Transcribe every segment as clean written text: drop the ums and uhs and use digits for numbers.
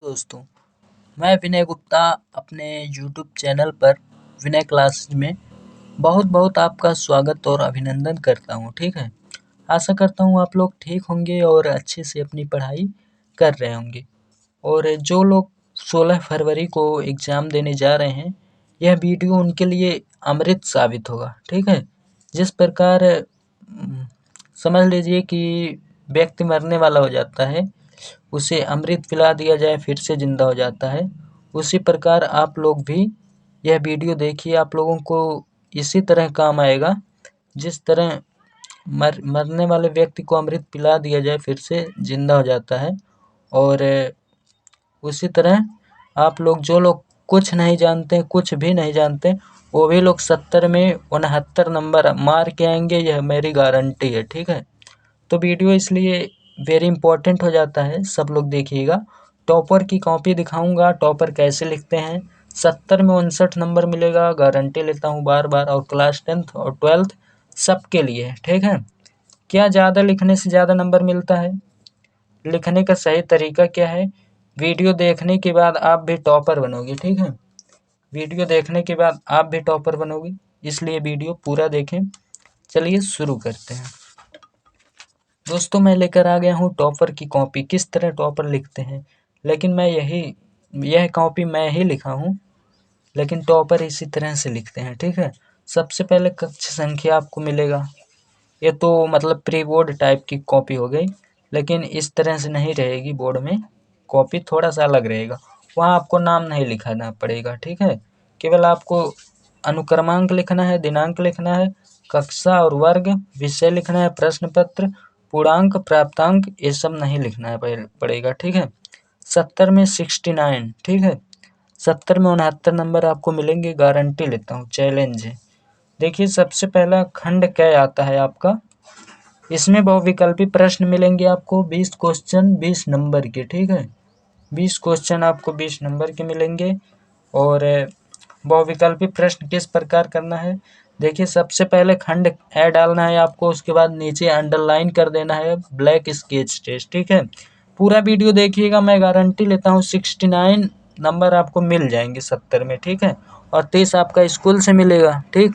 दोस्तों, मैं विनय गुप्ता अपने यूट्यूब चैनल पर विनय क्लासेज में बहुत बहुत आपका स्वागत और अभिनंदन करता हूँ। ठीक है, आशा करता हूँ आप लोग ठीक होंगे और अच्छे से अपनी पढ़ाई कर रहे होंगे। और जो लोग 16 फरवरी को एग्ज़ाम देने जा रहे हैं, यह वीडियो उनके लिए अमृत साबित होगा। ठीक है, जिस प्रकार समझ लीजिए कि व्यक्ति मरने वाला हो जाता है, उसे अमृत पिला दिया जाए फिर से ज़िंदा हो जाता है। उसी प्रकार आप लोग भी यह वीडियो देखिए, आप लोगों को इसी तरह काम आएगा। जिस तरह मरने वाले व्यक्ति को अमृत पिला दिया जाए फिर से ज़िंदा हो जाता है, और उसी तरह आप लोग जो लोग कुछ नहीं जानते, कुछ भी नहीं जानते, वो भी लोग 70 में 69 नंबर मार के आएंगे, यह मेरी गारंटी है। ठीक है, तो वीडियो इसलिए वेरी इंपॉर्टेंट हो जाता है, सब लोग देखिएगा। टॉपर की कॉपी दिखाऊंगा, टॉपर कैसे लिखते हैं। 70 में 59 नंबर मिलेगा, गारंटी लेता हूँ बार बार। और क्लास 10th और 12th सबके लिए है। ठीक है, क्या ज़्यादा लिखने से ज़्यादा नंबर मिलता है? लिखने का सही तरीका क्या है? वीडियो देखने के बाद आप भी टॉपर बनोगे। ठीक है, वीडियो देखने के बाद आप भी टॉपर बनोगे, इसलिए वीडियो पूरा देखें। चलिए शुरू करते हैं। दोस्तों, मैं लेकर आ गया हूँ टॉपर की कॉपी, किस तरह टॉपर लिखते हैं। लेकिन यह कॉपी मैं ही लिखा हूँ, लेकिन टॉपर इसी तरह से लिखते हैं। ठीक है, सबसे पहले कक्ष संख्या आपको मिलेगा। ये तो मतलब प्री बोर्ड टाइप की कॉपी हो गई, लेकिन इस तरह से नहीं रहेगी। बोर्ड में कॉपी थोड़ा सा अलग रहेगा, वहाँ आपको नाम नहीं लिखाना पड़ेगा। ठीक है, केवल आपको अनुक्रमांक लिखना है, दिनांक लिखना है, कक्षा और वर्ग, विषय लिखना है, प्रश्न पत्र, पूर्णांक, प्राप्तांक, ये सब नहीं लिखना है पड़ेगा। ठीक है, 70 में 69। ठीक है, 70 में 69 नंबर आपको मिलेंगे, गारंटी लेता हूँ, चैलेंज है। देखिए, सबसे पहला खंड क्या आता है आपका। इसमें बहुविकल्पी प्रश्न मिलेंगे आपको 20 क्वेश्चन 20 नंबर के। ठीक है, 20 क्वेश्चन आपको 20 नंबर के मिलेंगे। और बहुविकल्पी प्रश्न किस प्रकार करना है, देखिए, सबसे पहले खंड ए डालना है आपको, उसके बाद नीचे अंडरलाइन कर देना है ब्लैक स्केच टेस्ट। ठीक है, पूरा वीडियो देखिएगा, मैं गारंटी लेता हूँ 69 नंबर आपको मिल जाएंगे 70 में। ठीक है, और 30 आपका स्कूल से मिलेगा। ठीक,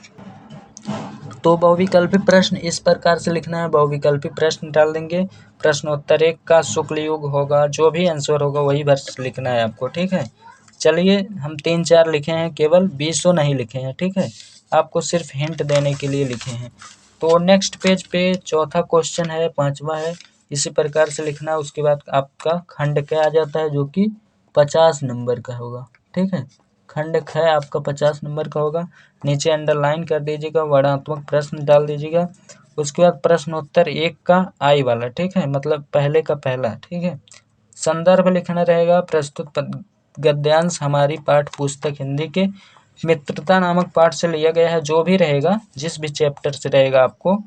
तो बहुविकल्पी प्रश्न इस प्रकार से लिखना है, बहुविकल्पी प्रश्न डाल देंगे। प्रश्नोत्तर 1 का शुक्ल युग होगा, जो भी आंसर होगा वही बस लिखना है आपको। ठीक है, चलिए, हम 3-4 लिखे हैं, केवल 20 नहीं लिखे हैं। ठीक है, आपको सिर्फ हिंट देने के लिए लिखे हैं। तो नेक्स्ट पेज पे चौथा क्वेश्चन है, 5वां है, इसी प्रकार से लिखना है। उसके बाद आपका खंड क्या आ जाता है, जो कि 50 नंबर का होगा। ठीक है, खंड ख आपका 50 नंबर का होगा। नीचे अंडरलाइन कर दीजिएगा, वर्णात्मक प्रश्न डाल दीजिएगा। उसके बाद प्रश्नोत्तर 1 का आई वाला। ठीक है, मतलब पहले का पहला। ठीक है, संदर्भ लिखना रहेगा, प्रस्तुत गद्यांश हमारी पाठ्य पुस्तक हिंदी के मित्रता नामक पाठ से लिया गया है। जो भी रहेगा, जिस भी चैप्टर से रहेगा, आपको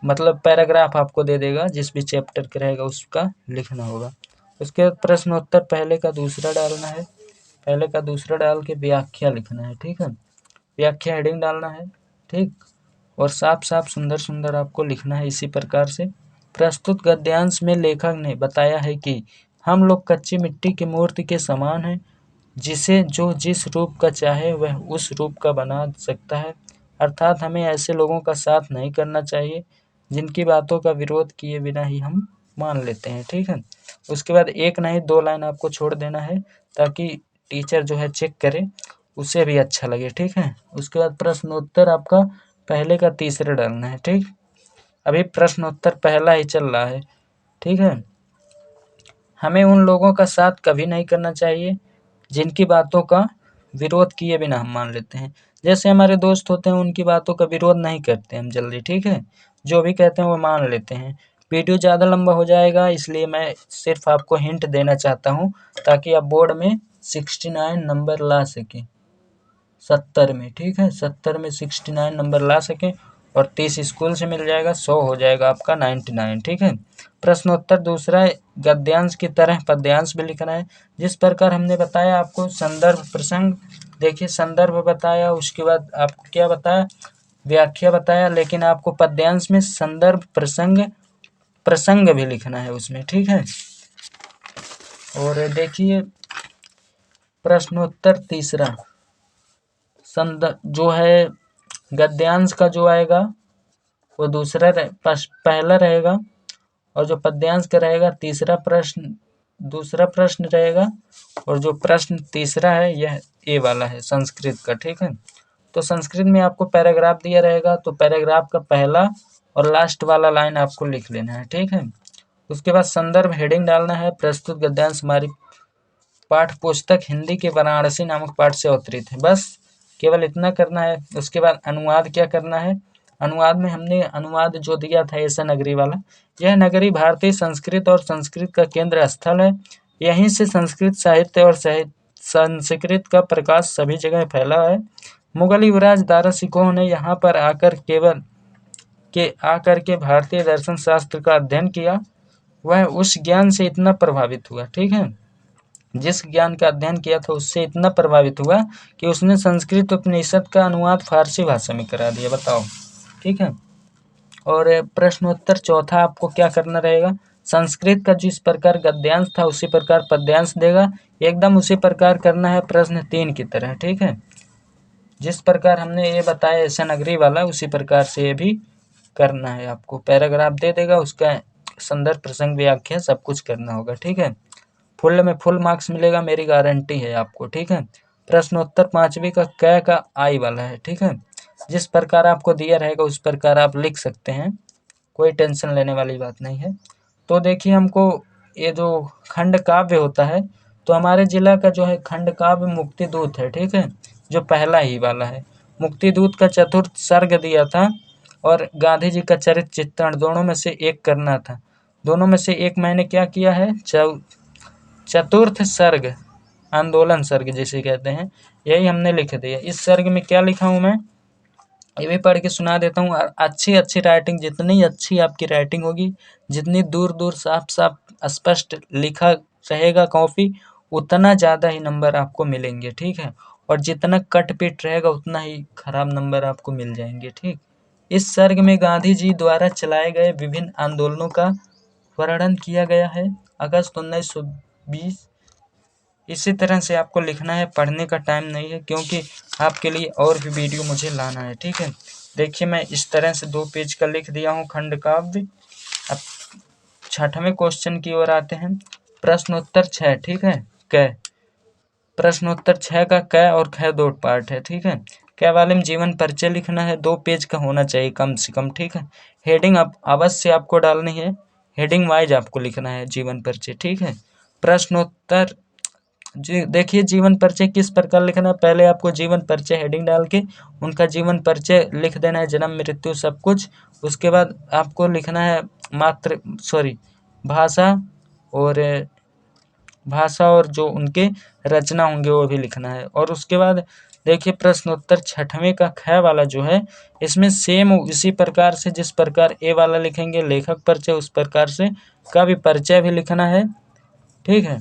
मतलब पैराग्राफ आपको दे देगा, जिस भी चैप्टर का रहेगा उसका लिखना होगा। उसके बाद प्रश्नोत्तर पहले का दूसरा डालना है, पहले का दूसरा डाल के व्याख्या लिखना है। ठीक है, व्याख्या हेडिंग डालना है। ठीक, और साफ साफ सुंदर सुंदर आपको लिखना है इसी प्रकार से। प्रस्तुत गद्यांश में लेखक ने बताया है कि हम लोग कच्ची मिट्टी की मूर्ति के समान हैं, जिसे जो जिस रूप का चाहे वह उस रूप का बना सकता है। अर्थात हमें ऐसे लोगों का साथ नहीं करना चाहिए जिनकी बातों का विरोध किए बिना ही हम मान लेते हैं। ठीक है, उसके बाद एक नहीं 2 लाइन आपको छोड़ देना है, ताकि टीचर जो है चेक करे, उसे भी अच्छा लगे। ठीक है, उसके बाद प्रश्नोत्तर आपका पहले का तीसरा डालना है। ठीक, अभी प्रश्नोत्तर पहला ही चल रहा है। ठीक है, हमें उन लोगों का साथ कभी नहीं करना चाहिए जिनकी बातों का विरोध किए बिना हम मान लेते हैं। जैसे हमारे दोस्त होते हैं, उनकी बातों का विरोध नहीं करते हम जल्दी। ठीक है, जो भी कहते हैं वो मान लेते हैं। वीडियो ज़्यादा लंबा हो जाएगा, इसलिए मैं सिर्फ आपको हिंट देना चाहता हूँ, ताकि आप बोर्ड में 69 नंबर ला सकें 70 में। ठीक है, 70 में 69 नंबर ला सकें, और 30 स्कूल से मिल जाएगा, 100 हो जाएगा आपका 99। ठीक है, प्रश्नोत्तर दूसरा, गद्यांश की तरह पद्यांश भी लिखना है। जिस प्रकार हमने बताया आपको संदर्भ प्रसंग, देखिए संदर्भ बताया, उसके बाद आपको क्या बताया, व्याख्या बताया, लेकिन आपको पद्यांश में संदर्भ प्रसंग प्रसंग भी लिखना है उसमें। ठीक है, और देखिए प्रश्नोत्तर तीसरा जो है गद्यांश का जो आएगा वो पहला रहेगा, और जो पद्यांश का रहेगा तीसरा प्रश्न दूसरा प्रश्न रहेगा, और जो प्रश्न तीसरा है यह ए वाला है संस्कृत का। ठीक है, तो संस्कृत में आपको पैराग्राफ दिया रहेगा, तो पैराग्राफ का पहला और लास्ट वाला लाइन आपको लिख लेना है। ठीक है, उसके बाद संदर्भ हेडिंग डालना है। प्रस्तुत गद्यांश हमारी पाठ पुस्तक हिंदी के वाराणसी नामक पाठ से अवतरित है। बस केवल इतना करना है। उसके बाद अनुवाद क्या करना है। अनुवाद में हमने अनुवाद जो दिया था ऐसा नगरी वाला, यह नगरी भारतीय संस्कृत और संस्कृत का केंद्र स्थल है। यहीं से संस्कृत साहित्य और संस्कृत का प्रकाश सभी जगह फैला है। मुगल युवराज दारा सिकोह ने यहाँ पर आकर के भारतीय दर्शन शास्त्र का अध्ययन किया। वह उस ज्ञान से इतना प्रभावित हुआ, ठीक है, जिस ज्ञान का अध्ययन किया था उससे इतना प्रभावित हुआ कि उसने संस्कृत उपनिषद का अनुवाद फारसी भाषा में करा दिया। बताओ, ठीक है। और प्रश्नोत्तर चौथा आपको क्या करना रहेगा। संस्कृत का जिस प्रकार गद्यांश था उसी प्रकार पद्यांश देगा, एकदम उसी प्रकार करना है प्रश्न 3 की तरह। ठीक है, जिस प्रकार हमने ये बताया ऐसा नगरी वाला उसी प्रकार से ये भी करना है। आपको पैराग्राफ दे देगा, उसका संदर्भ प्रसंग व्याख्या सब कुछ करना होगा। ठीक है, फुल में फुल मार्क्स मिलेगा, मेरी गारंटी है आपको। ठीक है, प्रश्नोत्तर 5वीं का क का आई वाला है। ठीक है, जिस प्रकार आपको दिया रहेगा उस प्रकार आप लिख सकते हैं, कोई टेंशन लेने वाली बात नहीं है। तो देखिए, हमको ये जो खंड काव्य होता है, तो हमारे जिला का जो है खंड काव्य मुक्ति दूत है। ठीक है, जो पहला ही वाला है। मुक्ति दूत का चतुर्थ सर्ग दिया था, और गांधी जी का चरित्र चित्रण, दोनों में से एक करना था। दोनों में से एक मैंने क्या किया है, चतुर्थ सर्ग, आंदोलन सर्ग जिसे कहते हैं, यही हमने लिख दिया। इस सर्ग में क्या लिखा हूं मैं, ये भी पढ़ के सुना देता हूँ। अच्छी अच्छी राइटिंग, जितनी अच्छी आपकी राइटिंग होगी, जितनी दूर दूर साफ साफ स्पष्ट लिखा रहेगा कॉपी, उतना ज़्यादा ही नंबर आपको मिलेंगे। ठीक है, और जितना कट पिट रहेगा उतना ही खराब नंबर आपको मिल जाएंगे। ठीक, इस सर्ग में गांधी जी द्वारा चलाए गए विभिन्न आंदोलनों का वर्णन किया गया है। अगस्त 1920। इसी तरह से आपको लिखना है, पढ़ने का टाइम नहीं है क्योंकि आपके लिए और भी वीडियो मुझे लाना है। ठीक है, देखिए मैं इस तरह से 2 पेज का लिख दिया हूँ खंड काव्य। अब 6वें क्वेश्चन की ओर आते हैं। प्रश्नोत्तर 6, ठीक है, क प्रश्नोत्तर 6 का क और ख 2 पार्ट है। ठीक है, क वाले में जीवन परिचय लिखना है, 2 पेज का होना चाहिए कम से कम। ठीक है, हेडिंग अवश्य आपको डालनी है, हेडिंग वाइज आपको लिखना है जीवन परिचय। ठीक है, प्रश्नोत्तर जी देखिए, जीवन परिचय किस प्रकार लिखना है। पहले आपको जीवन परिचय हेडिंग डाल के उनका जीवन परिचय लिख देना है, जन्म मृत्यु सब कुछ। उसके बाद आपको लिखना है भाषा, और जो उनके रचना होंगे वो भी लिखना है। और उसके बाद देखिए, प्रश्नोत्तर 6वें का ख वाला जो है, इसमें सेम इसी प्रकार से जिस प्रकार ए वाला लिखेंगे लेखक परिचय, उस प्रकार से का भी परिचय भी लिखना है। ठीक है,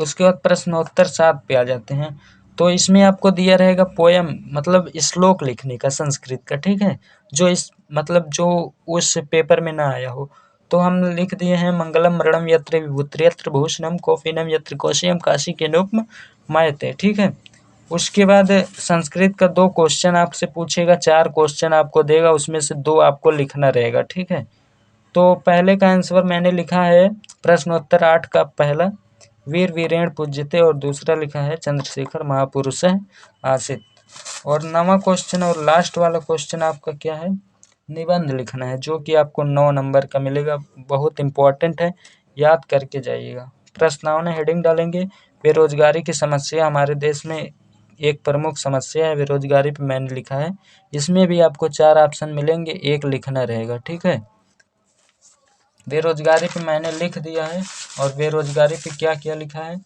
उसके बाद प्रश्नोत्तर 7 पे आ जाते हैं। तो इसमें आपको दिया रहेगा पोयम, मतलब श्लोक लिखने का संस्कृत का। ठीक है, जो उस पेपर में ना आया हो। तो हम लिख दिए हैं, मंगलम मरणम यत्र विभूत्र यत्र भूषणम कौफीनम यत्र कौशयम काशी के नुक्म मायते। ठीक है, उसके बाद संस्कृत का 2 क्वेश्चन आपसे पूछेगा, 4 क्वेश्चन आपको देगा, उसमें से 2 आपको लिखना रहेगा। ठीक है, तो पहले का आंसर मैंने लिखा है प्रश्नोत्तर 8 का पहला, वीर वीरेण पूज्यते, और दूसरा लिखा है चंद्रशेखर महापुरुष आसित। और 9वां क्वेश्चन और लास्ट वाला क्वेश्चन आपका क्या है, निबंध लिखना है, जो कि आपको 9 नंबर का मिलेगा। बहुत इंपॉर्टेंट है, याद करके जाइएगा। प्रश्नावली हेडिंग डालेंगे, बेरोजगारी की समस्या हमारे देश में एक प्रमुख समस्या है, बेरोजगारी पे मैंने लिखा है। इसमें भी आपको 4 ऑप्शन मिलेंगे, एक लिखना रहेगा। ठीक है, बेरोजगारी पे मैंने लिख दिया है। और बेरोजगारी पे क्या क्या लिखा है,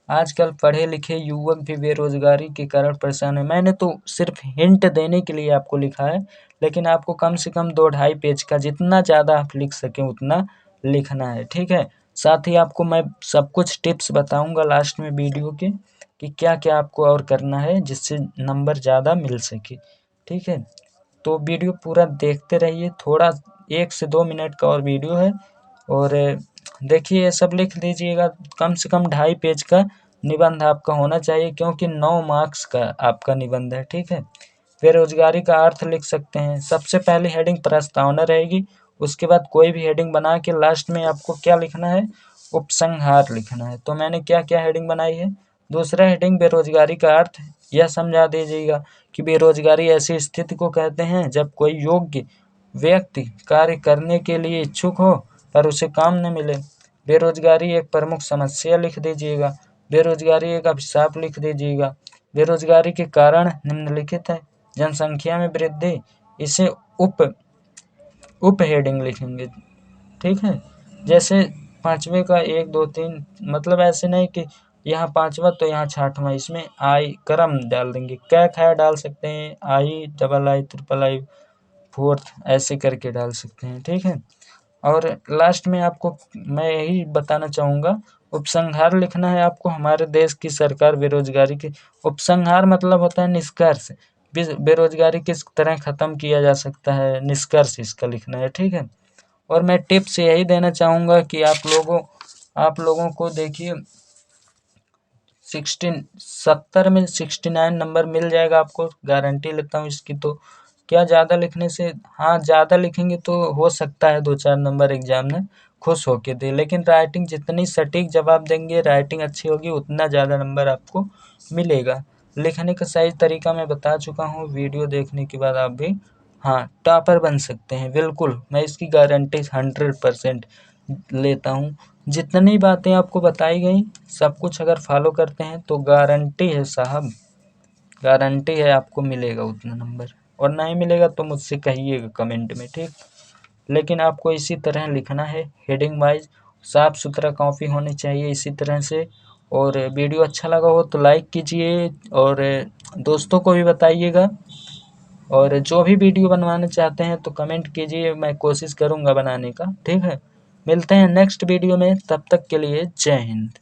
आजकल पढ़े लिखे युवक भी बेरोजगारी के कारण परेशान है। मैंने तो सिर्फ हिंट देने के लिए आपको लिखा है, लेकिन आपको कम से कम 2-2.5 पेज का जितना ज़्यादा आप लिख सकें उतना लिखना है। ठीक है, साथ ही आपको मैं सब कुछ टिप्स बताऊंगा लास्ट में वीडियो के, कि क्या क्या आपको और करना है जिससे नंबर ज़्यादा मिल सके। ठीक है, तो वीडियो पूरा देखते रहिए, थोड़ा 1 से 2 मिनट का और वीडियो है। और देखिए, ये सब लिख लीजिएगा, कम से कम 2.5 पेज का निबंध आपका होना चाहिए, क्योंकि 9 मार्क्स का आपका निबंध है, ठीक है। बेरोजगारी का अर्थ लिख सकते हैं। सबसे पहली हेडिंग प्रस्तावना रहेगी, उसके बाद कोई भी हेडिंग बना के लास्ट में आपको क्या लिखना है, उपसंहार लिखना है। तो मैंने क्या क्या हेडिंग बनाई है। दूसरा हेडिंग बेरोजगारी का अर्थ, यह समझा दीजिएगा कि बेरोजगारी ऐसी स्थिति को कहते हैं जब कोई योग्य व्यक्ति कार्य करने के लिए इच्छुक हो पर उसे काम न मिले। बेरोजगारी एक प्रमुख समस्या लिख दीजिएगा। बेरोजगारी एक अभिशाप लिख दीजिएगा। बेरोजगारी के कारण निम्नलिखित है। जनसंख्या में वृद्धि, इसे उप हेडिंग लिखेंगे, ठीक है। जैसे पांचवे का 1 2 3, मतलब ऐसे नहीं कि यहाँ पांचवा तो यहाँ छठवां, इसमें आई क्रम डाल देंगे। कै खै डाल सकते हैं, I double I triple I fourth, ऐसे करके डाल सकते हैं, ठीक है। और लास्ट में आपको मैं यही बताना चाहूँगा, उपसंहार लिखना है आपको। हमारे देश की सरकार बेरोजगारी के, उपसंहार मतलब होता है निष्कर्ष, बेरोजगारी किस तरह खत्म किया जा सकता है, निष्कर्ष इसका लिखना है, ठीक है। और मैं टिप्स यही देना चाहूँगा कि आप लोगों को देखिए 70 में 69 नंबर मिल जाएगा आपको, गारंटी लेता हूँ इसकी। तो क्या ज़्यादा लिखने से, हाँ ज़्यादा लिखेंगे तो हो सकता है 2-4 नंबर एग्जाम में खुश होके दे, लेकिन राइटिंग जितनी सटीक जवाब देंगे, राइटिंग अच्छी होगी, उतना ज़्यादा नंबर आपको मिलेगा। लिखने का सही तरीका मैं बता चुका हूँ, वीडियो देखने के बाद आप भी हाँ टॉपर बन सकते हैं, बिल्कुल मैं इसकी गारंटी 100% लेता हूँ। जितनी बातें आपको बताई गई सब कुछ अगर फॉलो करते हैं तो गारंटी है साहब, गारंटी है आपको मिलेगा उतना नंबर, और नहीं मिलेगा तो मुझसे कहिएगा कमेंट में, ठीक। लेकिन आपको इसी तरह लिखना है, हेडिंग वाइज, साफ सुथरा कॉपी होनी चाहिए इसी तरह से। और वीडियो अच्छा लगा हो तो लाइक कीजिए और दोस्तों को भी बताइएगा, और जो भी वीडियो बनवाना चाहते हैं तो कमेंट कीजिए, मैं कोशिश करूँगा बनाने का, ठीक है। मिलते हैं नेक्स्ट वीडियो में, तब तक के लिए जय हिंद।